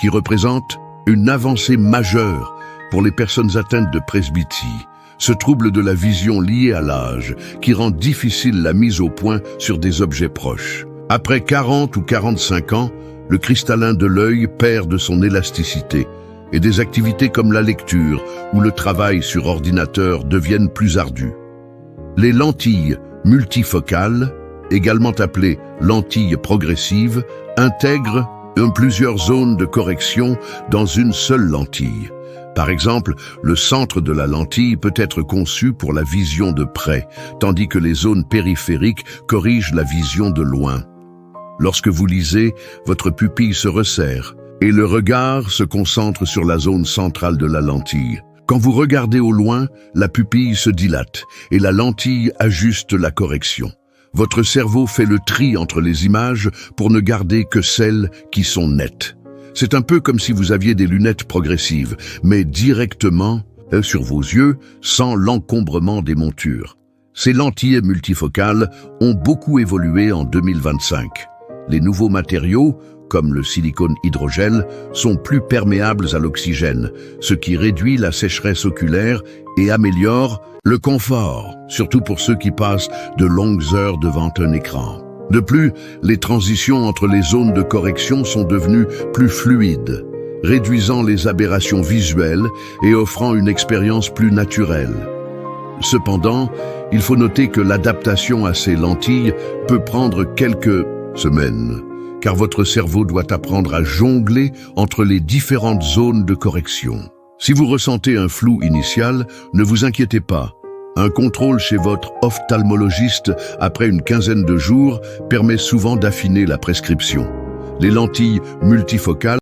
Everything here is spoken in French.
qui représente une avancée majeure pour les personnes atteintes de presbytie, ce trouble de la vision lié à l'âge qui rend difficile la mise au point sur des objets proches. Après 40 ou 45 ans, le cristallin de l'œil perd de son élasticité et des activités comme la lecture ou le travail sur ordinateur deviennent plus ardues. Les lentilles multifocales, également appelées lentilles progressives, intègrent plusieurs zones de correction dans une seule lentille. Par exemple, le centre de la lentille peut être conçu pour la vision de près, tandis que les zones périphériques corrigent la vision de loin. Lorsque vous lisez, votre pupille se resserre et le regard se concentre sur la zone centrale de la lentille. Quand vous regardez au loin, la pupille se dilate et la lentille ajuste la correction. Votre cerveau fait le tri entre les images pour ne garder que celles qui sont nettes. C'est un peu comme si vous aviez des lunettes progressives, mais directement sur vos yeux, sans l'encombrement des montures. Ces lentilles multifocales ont beaucoup évolué en 2025. Les nouveaux matériaux, comme le silicone hydrogel, sont plus perméables à l'oxygène, ce qui réduit la sécheresse oculaire et améliore le confort, surtout pour ceux qui passent de longues heures devant un écran. De plus, les transitions entre les zones de correction sont devenues plus fluides, réduisant les aberrations visuelles et offrant une expérience plus naturelle. Cependant, il faut noter que l'adaptation à ces lentilles peut prendre quelques semaines, car votre cerveau doit apprendre à jongler entre les différentes zones de correction. Si vous ressentez un flou initial, ne vous inquiétez pas. Un contrôle chez votre ophtalmologiste après une quinzaine de jours permet souvent d'affiner la prescription. Les lentilles multifocales